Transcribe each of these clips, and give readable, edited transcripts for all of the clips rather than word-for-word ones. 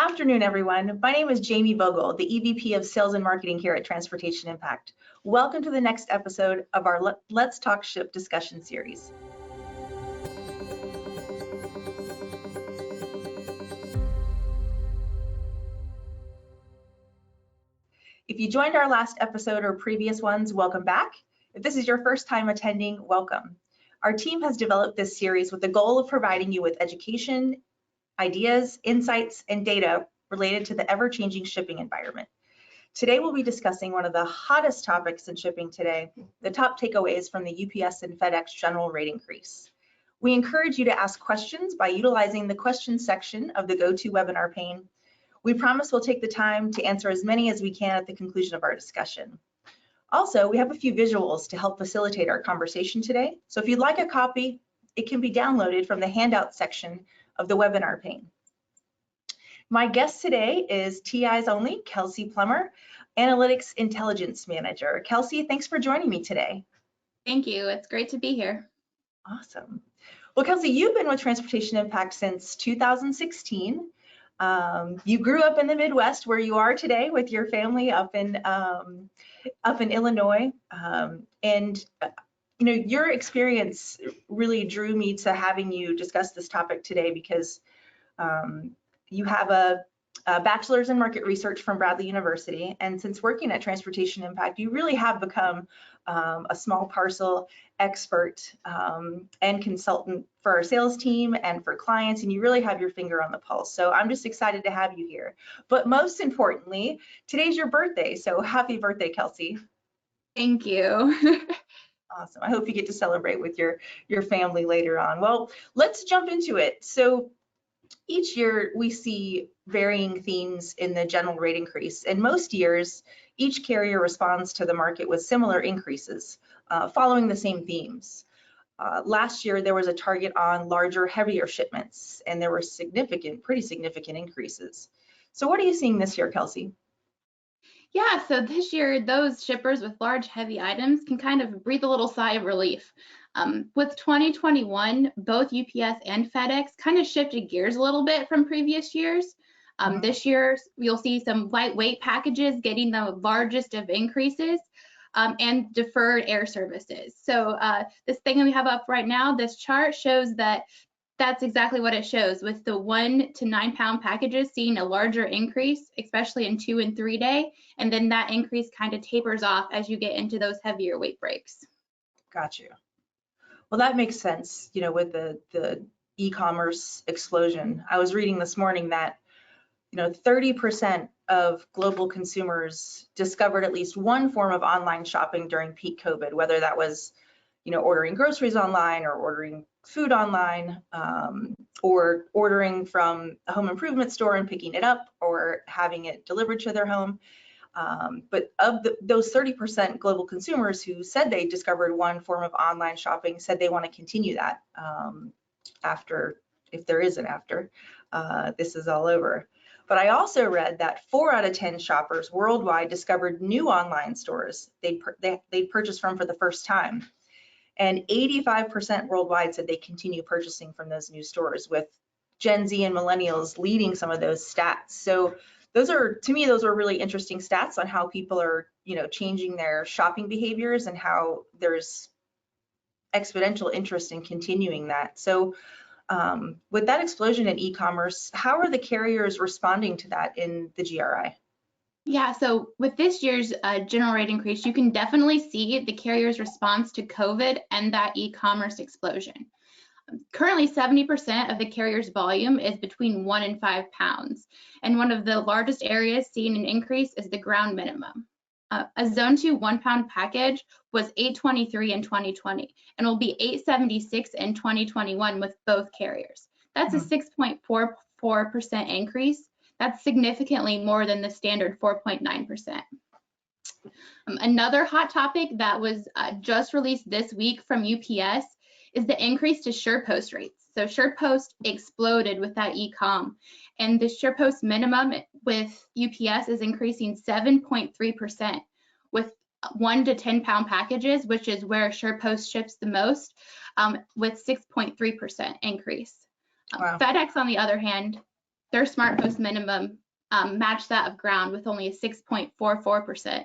Afternoon, everyone. My name is Jamie Vogel, the EVP of Sales and Marketing here at Transportation Impact. Welcome to the next episode of our Let's Talk Ship discussion series. If you joined our last episode or previous ones, welcome back. If this is your first time attending, welcome. Our team has developed this series with the goal of providing you with education, ideas, insights, and data related to the ever-changing shipping environment. Today, we'll be discussing one of the hottest topics in shipping today, the top takeaways from the UPS and FedEx general rate increase. We encourage you to ask questions by utilizing the questions section of the GoToWebinar pane. We promise we'll take the time to answer as many as we can at the conclusion of our discussion. Also, we have a few visuals to help facilitate our conversation today. So if you'd like a copy, it can be downloaded from the handout section of the webinar pane. My guest today is TI's only Kelsey Plummer, Analytics Intelligence Manager. Kelsey, thanks for joining me today. Thank you. It's great to be here. Awesome. Well, Kelsey, you've been with Transportation Impact since 2016. You grew up in the Midwest, where you are today with your family up in Illinois, and you know, your experience really drew me to having you discuss this topic today because you have a bachelor's in market research from Bradley University, and since working at Transportation Impact, you really have become a small parcel expert and consultant for our sales team and for clients, and you really have your finger on the pulse. So I'm just excited to have you here. But most importantly, today's your birthday, so happy birthday, Kelsey. Thank you. Awesome. I hope you get to celebrate with your family later on. Well, let's jump into it. So each year we see varying themes in the general rate increase, and most years each carrier responds to the market with similar increases following the same themes. Last year there was a target on larger, heavier shipments, and there were pretty significant increases. So what are you seeing this year, Kelsey? Yeah, so this year, those shippers with large, heavy items can kind of breathe a little sigh of relief. With 2021, both UPS and FedEx kind of shifted gears a little bit from previous years. This year, you'll see some lightweight packages getting the largest of increases and deferred air services. So this thing that we have up right now, this chart shows that that's exactly what it shows, with the 1 to 9 pound packages seeing a larger increase, especially in 2 and 3 day, and then that increase kind of tapers off as you get into those heavier weight breaks. Got you. Well, that makes sense, you know, with the e-commerce explosion. I was reading this morning that, you know, 30% of global consumers discovered at least one form of online shopping during peak COVID, whether that was, you know, ordering groceries online or ordering food online, or ordering from a home improvement store and picking it up or having it delivered to their home. But of those 30% global consumers who said they discovered one form of online shopping said they want to continue that after, if there is an after, this is all over. But I also read that 4 out of 10 shoppers worldwide discovered new online stores they'd purchased from for the first time. And 85% worldwide said they continue purchasing from those new stores, with Gen Z and millennials leading some of those stats. So those are, to me, those are really interesting stats on how people are, you know, changing their shopping behaviors and how there's exponential interest in continuing that. So with that explosion in e-commerce, how are the carriers responding to that in the GRI? Yeah, so with this year's general rate increase, you can definitely see the carrier's response to COVID and that e-commerce explosion. Currently, 70% of the carrier's volume is between 1 and 5 pounds, and one of the largest areas seeing an increase is the ground minimum. A Zone 2 1 pound package was $8.23 in 2020 and will be $8.76 in 2021 with both carriers. That's a 6.44% increase. That's significantly more than the standard 4.9%. Another hot topic that was just released this week from UPS is the increase to SurePost rates. So SurePost exploded with that e-com, and the SurePost minimum with UPS is increasing 7.3%, with 1 to 10 pound packages, which is where SurePost ships the most, with 6.3% increase. Wow. FedEx, on the other hand, their Smart Post minimum matched that of ground with only a 6.44%.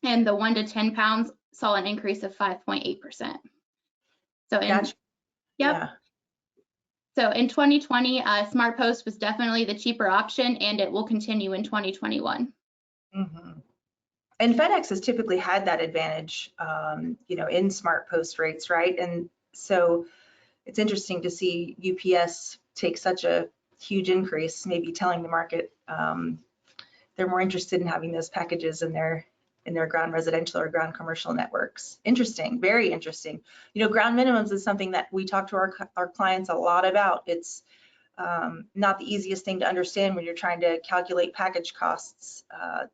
And the 1 to 10 pounds saw an increase of 5.8%. So Gotcha. yep. Yeah. So in 2020, Smart Post was definitely the cheaper option, and it will continue in 2021. Mm-hmm. And FedEx has typically had that advantage, in Smart Post rates, right? And so it's interesting to see UPS take such a huge increase, maybe telling the market they're more interested in having those packages in their ground residential or ground commercial networks. Interesting, very interesting. Ground minimums is something that we talk to our clients a lot about. It's not the easiest thing to understand when you're trying to calculate package costs.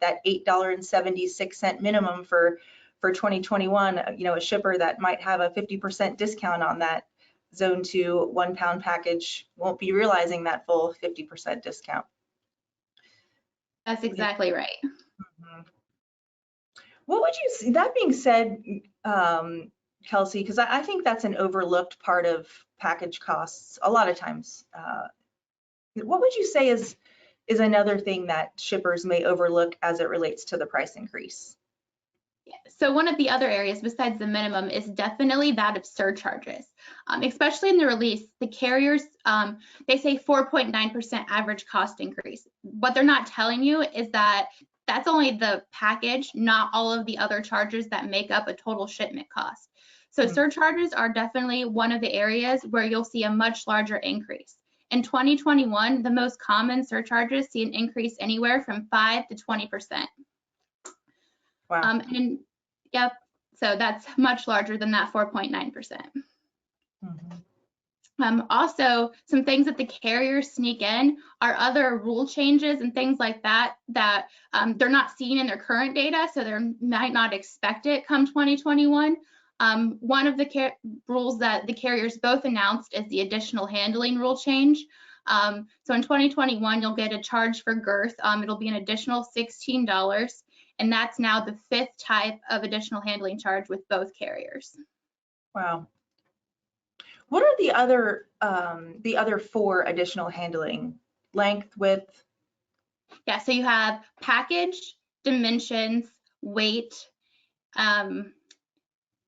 That $8.76 minimum for 2021, a shipper that might have a 50% discount on that Zone 2 1 pound package won't be realizing that full 50% discount. That's exactly right. Mm-hmm. What would you say, that being said, Kelsey, because I think that's an overlooked part of package costs a lot of times. What would you say is another thing that shippers may overlook as it relates to the price increase? Yeah. So one of the other areas besides the minimum is definitely that of surcharges. Especially in the release, the carriers, they say 4.9% average cost increase. What they're not telling you is that that's only the package, not all of the other charges that make up a total shipment cost. So surcharges are definitely one of the areas where you'll see a much larger increase. In 2021, the most common surcharges see an increase anywhere from 5 to 20%. Wow. And yep, so that's much larger than that 4.9%. Mm-hmm. Also, some things that the carriers sneak in are other rule changes and things like that they're not seeing in their current data, so they might not expect it come 2021. One of the rules that the carriers both announced is the additional handling rule change. So in 2021, you'll get a charge for girth. It'll be an additional $16, and that's now the 5th type of additional handling charge with both carriers. Wow. What are the other 4 additional handling? Length, width? Yeah, so you have package, dimensions, weight.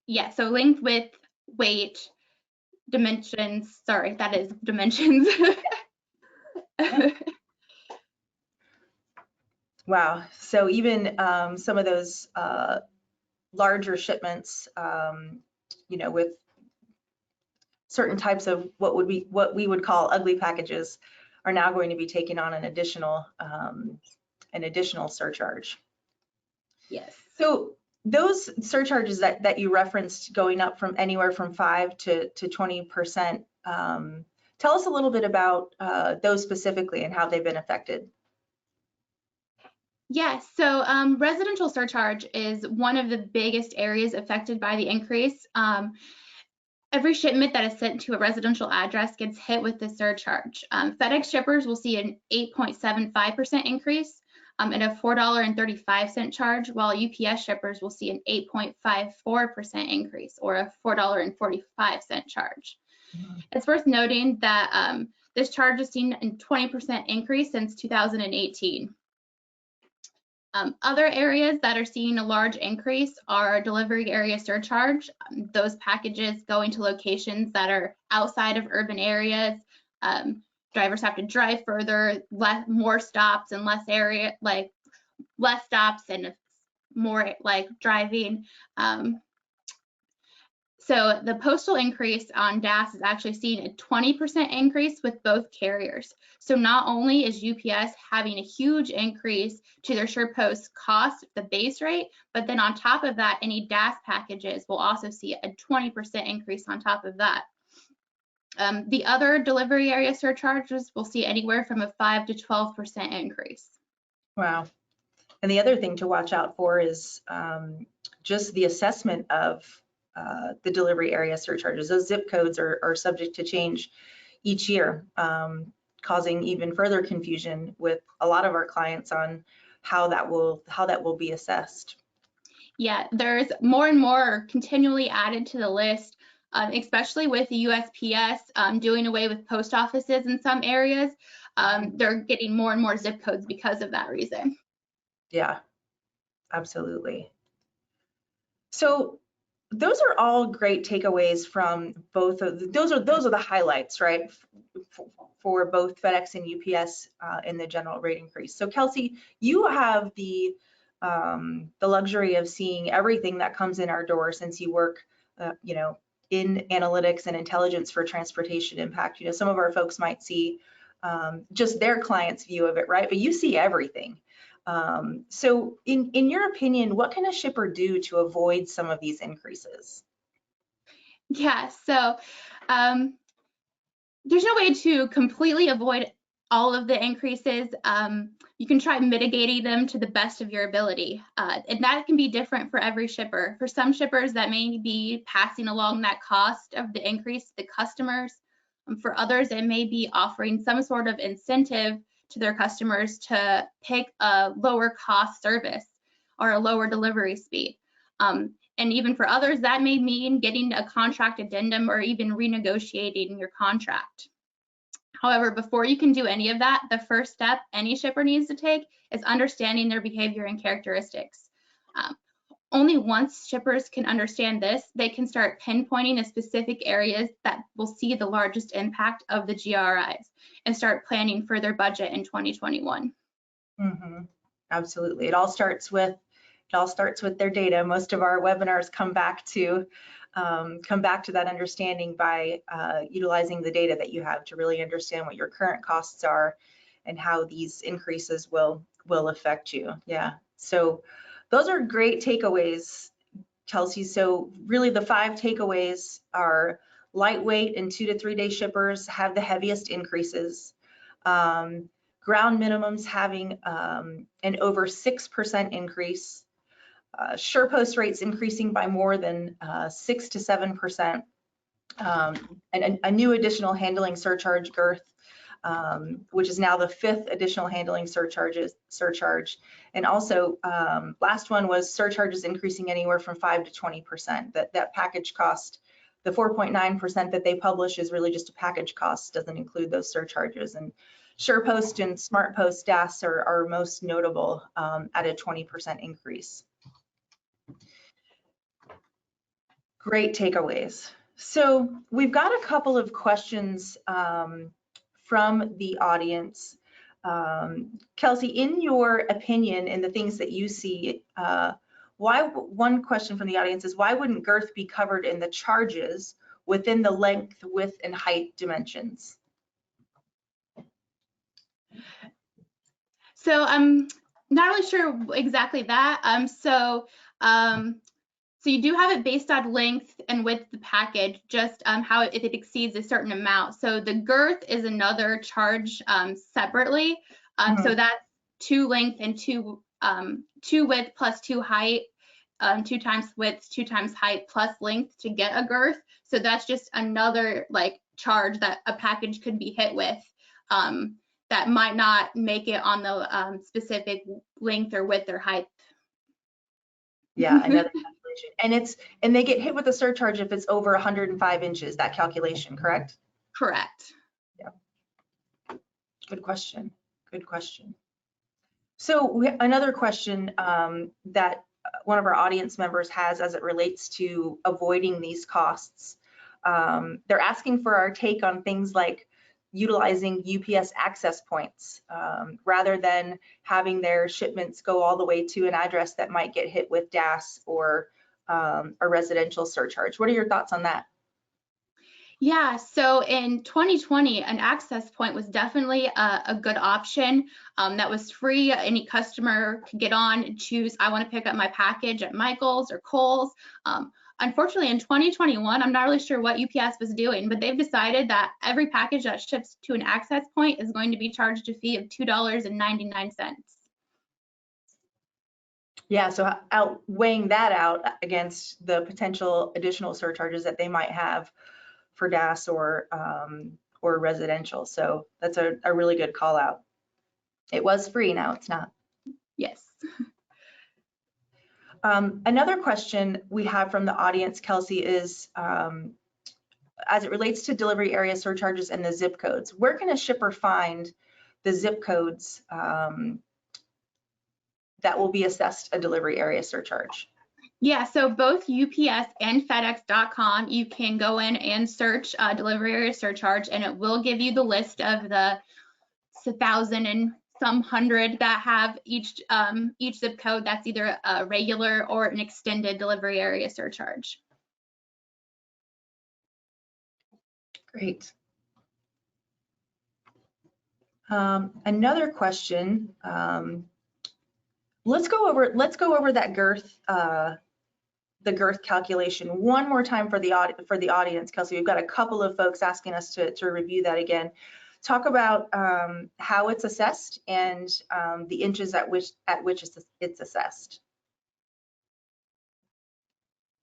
Yeah, so length, width, weight, dimensions. Sorry, that is dimensions. Wow. So even some of those larger shipments, with certain types of what we would call ugly packages, are now going to be taking on an additional surcharge. Yes. So those surcharges that you referenced going up from anywhere from 5 to 20%, tell us a little bit about those specifically and how they've been affected. Yes, so residential surcharge is one of the biggest areas affected by the increase. Every shipment that is sent to a residential address gets hit with the surcharge. FedEx shippers will see an 8.75% increase and a $4.35 charge, while UPS shippers will see an 8.54% increase or a $4.45 charge. Mm-hmm. It's worth noting that this charge has seen a 20% increase since 2018. Other areas that are seeing a large increase are delivery area surcharge. Those packages going to locations that are outside of urban areas. Drivers have to drive further, more stops and less stops and more driving. So the postal increase on DAS is actually seeing a 20% increase with both carriers. So not only is UPS having a huge increase to their SurePost cost, the base rate, but then on top of that, any DAS packages will also see a 20% increase on top of that. The other delivery area surcharges will see anywhere from a 5 to 12% increase. Wow. And the other thing to watch out for is just the assessment of the delivery area surcharges. Those zip codes are subject to change each year, causing even further confusion with a lot of our clients on how that will be assessed. Yeah, there's more and more continually added to the list. especially with the USPS doing away with post offices in some areas. They're getting more and more zip codes because of that reason. Yeah, absolutely. So those are all great takeaways from both of those are the highlights, right? For both FedEx and UPS in the general rate increase. So Kelsey, you have the luxury of seeing everything that comes in our door since you work, in analytics and intelligence for transportation impact. Some of our folks might see just their client's view of it, right? But you see everything. So in your opinion, what can a shipper do to avoid some of these increases? Yeah, so there's no way to completely avoid all of the increases. You can try mitigating them to the best of your ability. And that can be different for every shipper. For some shippers, that may be passing along that cost of the increase to the customers. For others, it may be offering some sort of incentive to their customers to pick a lower cost service or a lower delivery speed. And even for others, that may mean getting a contract addendum or even renegotiating your contract. However, before you can do any of that, the first step any shipper needs to take is understanding their behavior and characteristics. Only once shippers can understand this, they can start pinpointing the specific areas that will see the largest impact of the GRIs and start planning for their budget in 2021. Mm-hmm. Absolutely. It all starts with their data. Most of our webinars come back to that understanding by utilizing the data that you have to really understand what your current costs are and how these increases will affect you. Yeah. So those are great takeaways, Kelsey. So really the 5 takeaways are lightweight and 2 to 3 day shippers have the heaviest increases. Ground minimums having an over 6% increase. SurePost rates increasing by more than 6 to 7%, and a new additional handling surcharge girth, which is now the 5th additional handling surcharge. And also, last one was surcharges increasing anywhere from 5 to 20%. That package cost, the 4.9% that they publish is really just a package cost, doesn't include those surcharges. And SurePost and SmartPost DAS are most notable at a 20% increase. Great takeaways. So we've got a couple of questions from the audience. Kelsey, in your opinion and the things that you see, one question from the audience is, why wouldn't girth be covered in the charges within the length, width, and height dimensions? So I'm not really sure exactly that. So you do have it based on length and width of the package, just how if it exceeds a certain amount. So the girth is another charge separately. So that's 2 length and 2 width plus 2 height, 2 times width, 2 times height plus length to get a girth. So that's just another charge that a package could be hit with that might not make it on the specific length or width or height. Yeah, another calculation. And they get hit with a surcharge if it's over 105 inches, that calculation, correct? Correct. Yeah. Good question. Good question. So another question that one of our audience members has as it relates to avoiding these costs. They're asking for our take on things like utilizing UPS access points rather than having their shipments go all the way to an address that might get hit with DAS or a residential surcharge. What are your thoughts on that? Yeah, so in 2020, an access point was definitely a good option that was free. Any customer could get on and choose, I want to pick up my package at Michael's or Kohl's. Unfortunately, in 2021, I'm not really sure what UPS was doing, but they've decided that every package that ships to an access point is going to be charged a fee of $2.99. Yeah, so weighing that out against the potential additional surcharges that they might have for DAS or residential. So that's a really good call out. It was free, now it's not. Yes. Another question we have from the audience, Kelsey, is as it relates to delivery area surcharges and the zip codes, where can a shipper find the zip codes that will be assessed a delivery area surcharge? Yeah, so both UPS and FedEx.com, you can go in and search delivery area surcharge, and it will give you the list of the 1,000 and some hundred that have each zip code that's either a regular or an extended delivery area surcharge. Great. Another question. Let's go over that girth, the girth calculation one more time for the audience, Kelsey. We've got a couple of folks asking us to review that again. Talk about how it's assessed and the inches at which it's assessed.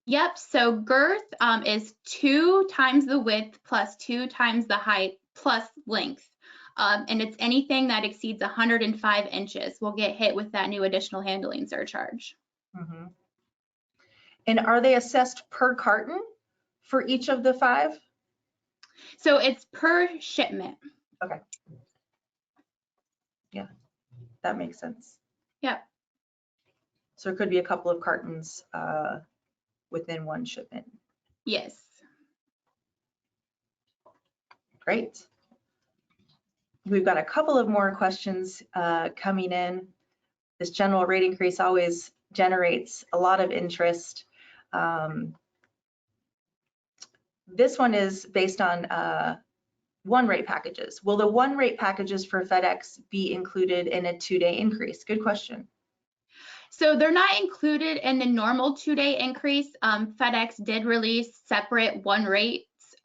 Yep, so girth is 2 times the width plus 2 times the height plus length. And it's anything that exceeds 105 inches will get hit with that new additional handling surcharge. Mm-hmm. And are they assessed per carton for each of the 5? So it's per shipment. Okay. Yeah, that makes sense. Yep. So it could be a couple of cartons within one shipment. Yes. Great. We've got a couple of more questions coming in. This general rate increase always generates a lot of interest. This one is based on one rate packages. Will the one rate packages for FedEx be included in a 2-day increase? Good question. So they're not included in the normal 2-day increase. FedEx did release separate one rates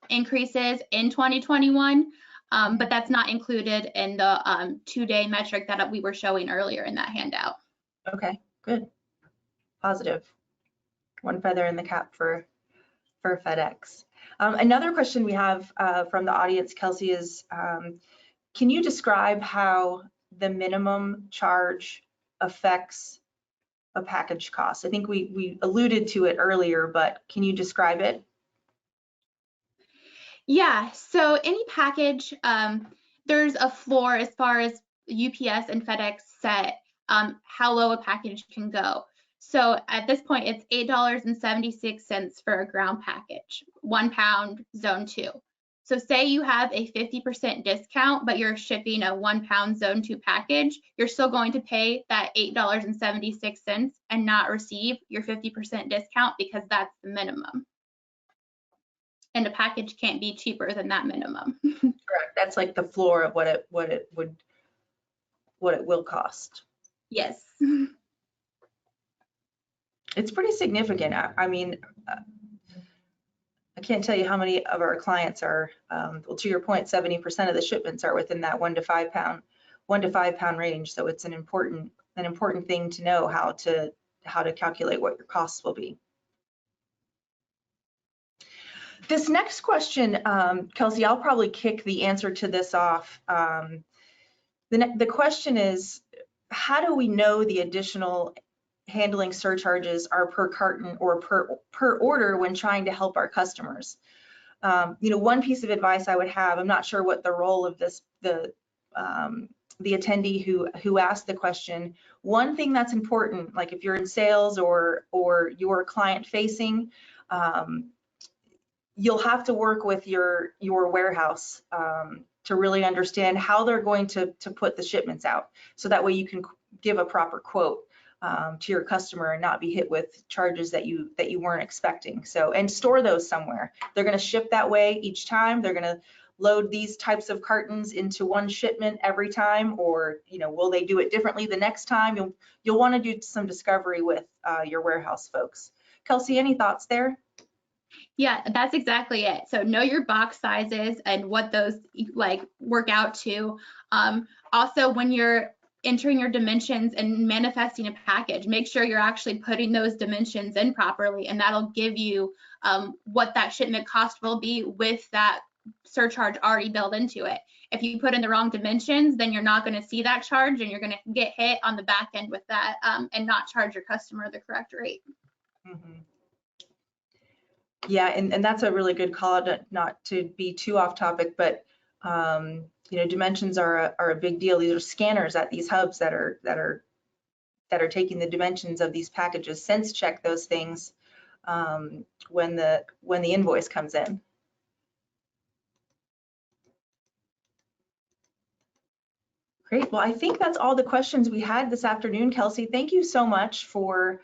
increases in 2021, but that's not included in the 2-day metric that we were showing earlier in that handout. Okay, good. Positive. One feather in the cap for FedEx. Another question we have from the audience, Kelsey, is can you describe how the minimum charge affects a package cost? I think we alluded to it earlier, but can you describe it? Yeah, so any package, there's a floor as far as UPS and FedEx set how low a package can go. So at this point, it's $8.76 for a ground package, 1 pound, zone 2. So say you have a 50% discount, but you're shipping a 1 pound zone 2 package, you're still going to pay that $8.76 and not receive your 50% discount because that's the minimum. And a package can't be cheaper than that minimum. Correct. That's like the floor of what it will cost. Yes. It's pretty significant. I mean, I can't tell you how many of our clients are, well, to your point, 70% of the shipments are within that 1 to 5 pound range. So it's an important thing to know how to calculate what your costs will be. This next question, Kelsey, I'll probably kick the answer to this off. The question is, how do we know the additional handling surcharges are per carton or per order when trying to help our customers? One piece of advice I would have, I'm not sure what the role of the attendee who asked the question. One thing that's important, like if you're in sales or you're client facing, you'll have to work with your warehouse to really understand how they're going to put the shipments out, so that way you can give a proper quote to your customer and not be hit with charges that you weren't expecting. So, and store those somewhere. They're going to ship that way each time. They're going to load these types of cartons into one shipment every time, or will they do it differently the next time? You'll want to do some discovery with your warehouse folks. Kelsey, any thoughts there? Yeah, that's exactly it. So know your box sizes and what those work out to. Also, when you're entering your dimensions and manifesting a package, make sure you're actually putting those dimensions in properly, and that'll give you what that shipment cost will be with that surcharge already built into it. If you put in the wrong dimensions, then you're not going to see that charge, and you're going to get hit on the back end with that and not charge your customer the correct rate. Mm-hmm. Yeah, and that's a really good call out, not to be too off topic, but you know, dimensions are a big deal. These are scanners at these hubs that are taking the dimensions of these packages. Sense check those things when the invoice comes in. Great. Well, I think that's all the questions we had this afternoon. Kelsey, thank you so much for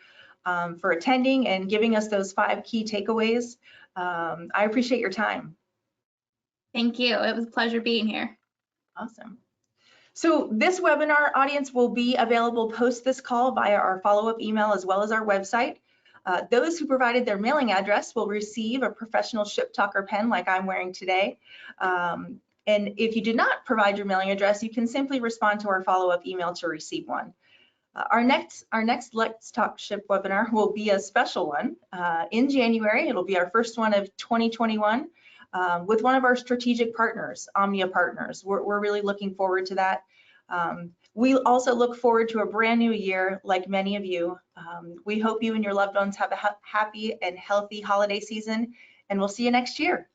attending and giving us those 5 key takeaways. I appreciate your time. Thank you. It was a pleasure being here. Awesome. So this webinar audience will be available post this call via our follow-up email as well as our website. Those who provided their mailing address will receive a professional Ship Talker pen like I'm wearing today. And if you did not provide your mailing address, you can simply respond to our follow-up email to receive one. Our next Let's Talk Ship webinar will be a special one in January. It'll be our first one of 2021 with one of our strategic partners, Omnia Partners. We're really looking forward to that. We also look forward to a brand new year, like many of you. We hope you and your loved ones have a happy and healthy holiday season, and we'll see you next year.